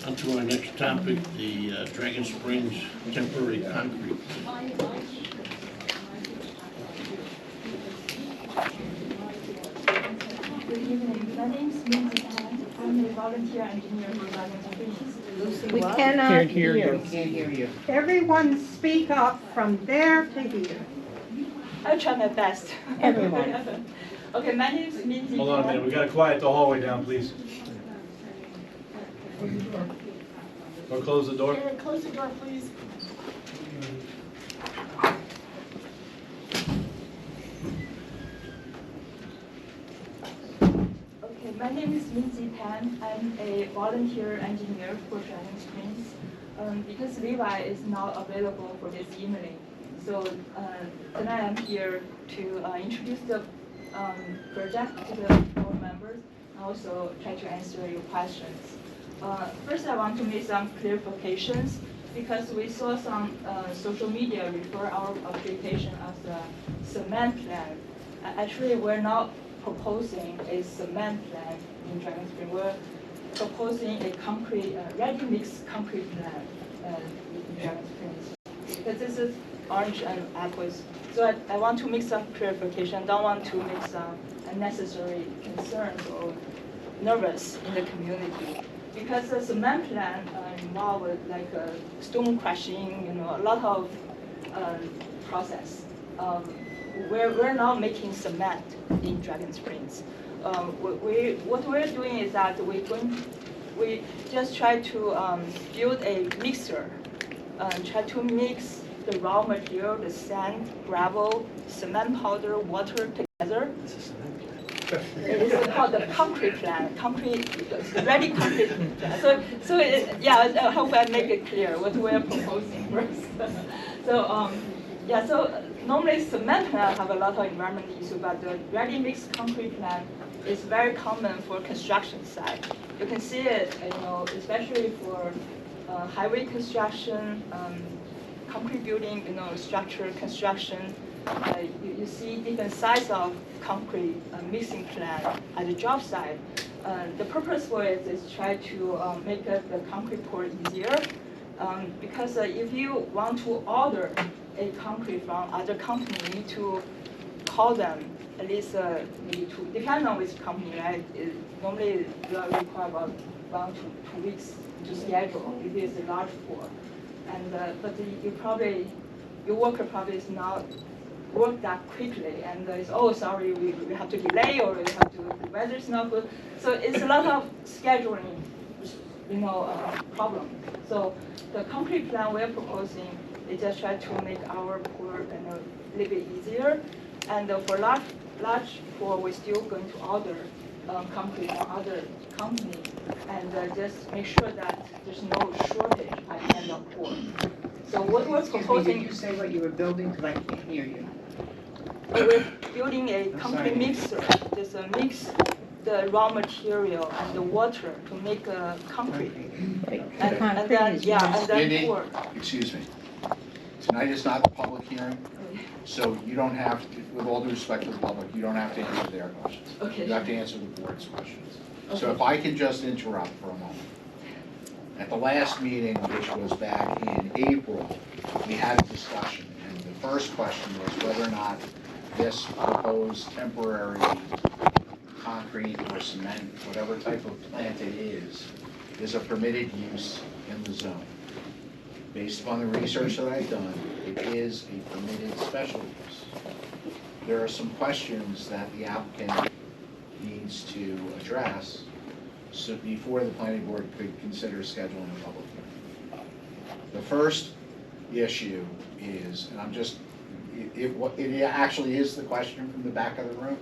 On to our next topic, the Dragon Springs temporary concrete. Good evening. My name is Minzy Tan. I'm a volunteer engineer for Dragon Springs. We cannot hear you. Can't hear you. Everyone speak up from there to here. I'll try my best. Everyone. Okay, my name is Minzy Hold on a minute, we gotta quiet the hallway down, please. Or close the door. Close the door, please. Okay, my name is Minzy Tan. I'm a volunteer engineer for Dragon Springs. Because Levi is not available for this evening, so tonight I'm here to introduce the project to the board members and also try to answer your questions. First, I want to make some clarifications because we saw some social media refer our application as a cement plan. Actually, we're not proposing a cement plan in Dragon Springs. We're proposing a concrete, ready-mix concrete plan in Dragon Springs. Because this is orange and apples. So I want to make some clarification. Don't want to make some unnecessary concerns or nervous in the community. Because the cement plan involves like stone crushing, a lot of process. We're not making cement in Dragon Springs. What we're doing is that we just try to build a mixer, try to mix the raw material, the sand, gravel, cement powder, water together. It's called the concrete plan, ready concrete plan. So I hope I make it clear what we're proposing first. So normally cement plan have a lot of environmental issues, but the ready-mix concrete plan is very common for construction site. You can see it, especially for highway construction, concrete building, structure construction. You see different size of concrete mixing plan at the job site. The purpose for it is try to make the concrete pour easier. Because if you want to order a concrete from other company, you need to call them at least maybe depending on which company, right? Normally you are require about 1 to 2 weeks to schedule if it's a large pour. And but your worker probably is not work that quickly, and it's sorry, we have to delay, or we have to, the weather's not good. So it's a lot of scheduling, problem. So the concrete plan we're proposing is just try to make our pour a little bit easier, and for large pour we're still going to order concrete from other company, and just make sure that there's no shortage at the end of pour. So what we're proposing. Did you say what you were building? Because I can't hear you. We're building a concrete mixer. Just mix the raw material and the water to make a concrete. And then pour. Excuse me. Tonight is not a public hearing, so you don't have to, with all due respect to the public, you don't have to answer their questions. Okay. You have to answer the board's questions. Okay. So if I can just interrupt for a moment. At the last meeting, which was back in April, we had a discussion, and the first question was whether or not this proposed temporary concrete or cement, whatever type of plant it is a permitted use in the zone. Based upon the research that I've done, it is a permitted special use. There are some questions that the applicant needs to address so before the planning board could consider scheduling a public hearing. The first issue is, and I'm just, it actually is the question from the back of the room.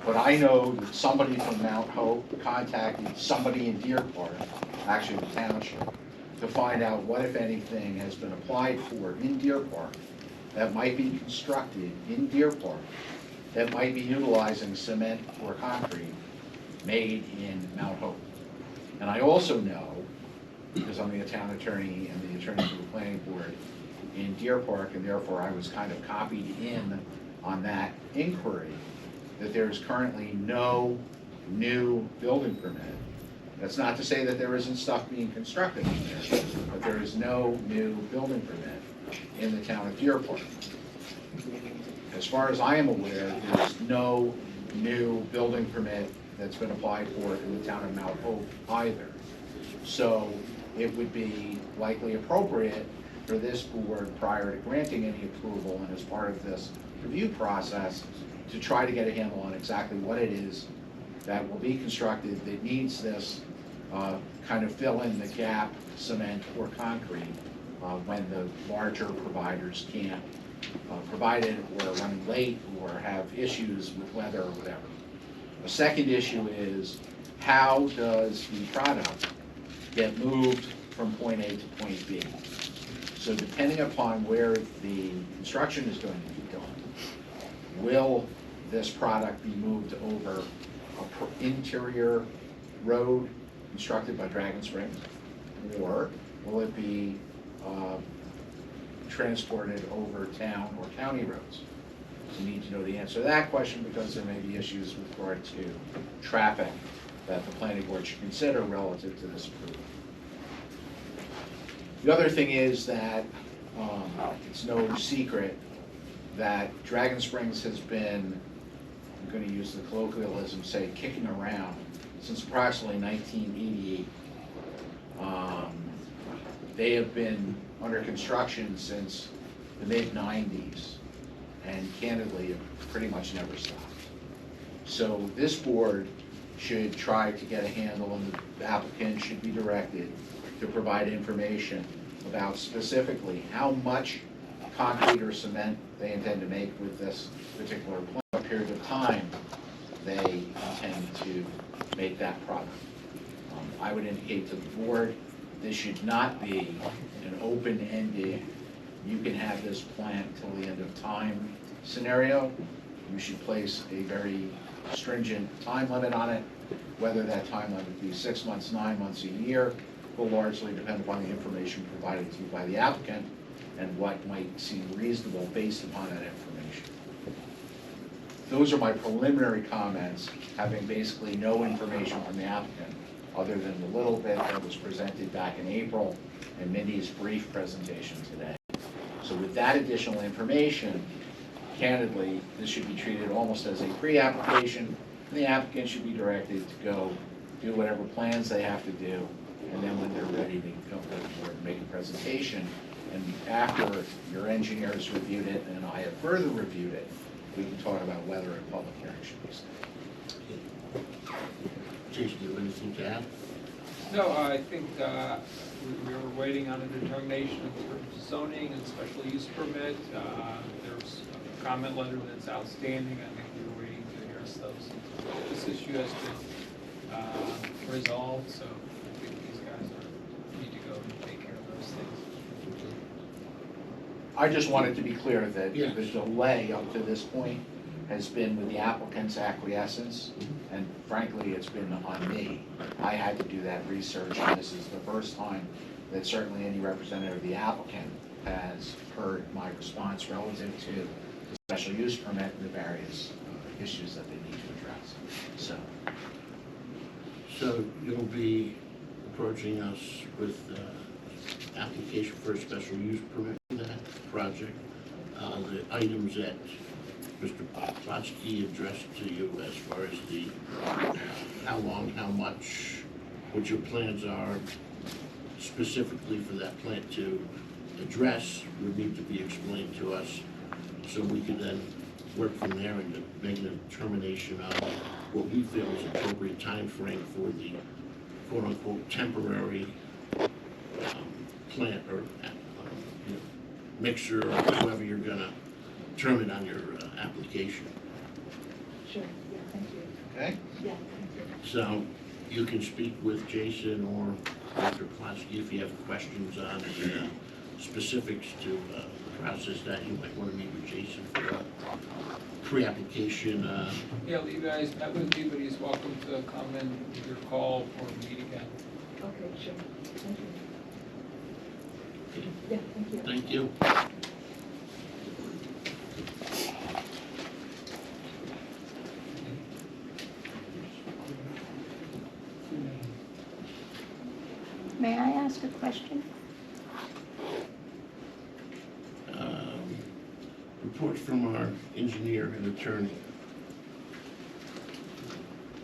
But I know that somebody from Mount Hope contacted somebody in Deer Park, actually the township, to find out what, if anything, has been applied for in Deer Park that might be constructed in Deer Park that might be utilizing cement or concrete made in Mount Hope. And I also know, because I'm the town attorney and the attorney for the planning board in Deer Park, and therefore I was kind of copied in on that inquiry, that there's currently no new building permit That's not to say that there isn't stuff being constructed in there, but there is no new building permit in the town of Deer Park. As far as I am aware, there's no new building permit that's been applied for in the town of Mount Hope either. So it would be likely appropriate for this board, prior to granting any approval and as part of this review process, to try to get a handle on exactly what it is that will be constructed that needs this kind of fill in the gap cement or concrete when the larger providers can't provide it, or are running late, or have issues with weather or whatever. The second issue is, how does the product get moved from point A to point B? So depending upon where the construction is going to be done, will this product be moved over an interior road constructed by Dragon Springs, or will it be transported over town or county roads? You need to know the answer to that question, because there may be issues with regard to traffic that the planning board should consider relative to this approval. The other thing is that it's no secret that Dragon Springs has been, I'm going to use the colloquialism, say, kicking around since approximately 1988. They have been under construction since the mid-90s, and candidly have pretty much never stopped. So this board should try to get a handle, and the applicant should be directed to provide information about specifically how much concrete or cement they intend to make with this particular plant, what period of time they intend to make that product. I would indicate to the board, this should not be an open-ended, you can have this plant till the end of time scenario. You should place a very stringent time limit on it. Whether that time limit be 6 months, 9 months, a year, will largely depend upon the information provided to you by the applicant and what might seem reasonable based upon that information. Those are my preliminary comments, having basically no information from the applicant other than the little bit that was presented back in April and Mindy's brief presentation today. So with that additional information, candidly, this should be treated almost as a pre-application, and the applicant should be directed to go do whatever plans they have to do, and then when they're ready, they can come to the board and make a presentation. And after your engineers reviewed it and I have further reviewed it, we can talk about whether a public hearing should be set. Jason, do you have anything to add? No, I think we were waiting on a determination of zoning and special use permit. There's a comment letter that's outstanding. I think we were waiting to address those. This issue has been resolved, so I think these guys need to go and take care of those things. I just wanted to be clear that Yes. the delay up to this point has been with the applicant's acquiescence, and frankly, it's been on me. I had to do that research, and this is the first time that certainly any representative of the applicant has heard my response relative to the special use permit and the various issues that they need to address. So you'll be approaching us with application for a special use permit for that project. The items that Mr. Plotsky addressed to you as far as the how long, how much, what your plans are specifically for that plant to address would need to be explained to us, so we can then work from there and make a determination on what we feel is appropriate time frame for the quote-unquote temporary plant or mixture, or however you're gonna term it on your application. Sure, yeah, thank you. Okay? Yeah, thank you. So you can speak with Jason or Dr. Plotsky if you have questions on the specifics to the process that you might want to meet with Jason for a pre-application. Yeah, you guys met with me, but he's welcome to come and either call or meet again. Okay, sure, thank you. Yeah, thank you. Thank you. May I ask a question? Reports from our engineer and attorney.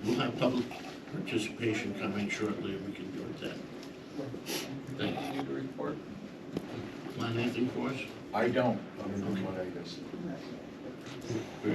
We'll have public participation coming shortly, and we can do it then. Thank you. Need to report? Glenn, anything for us? I don't. Very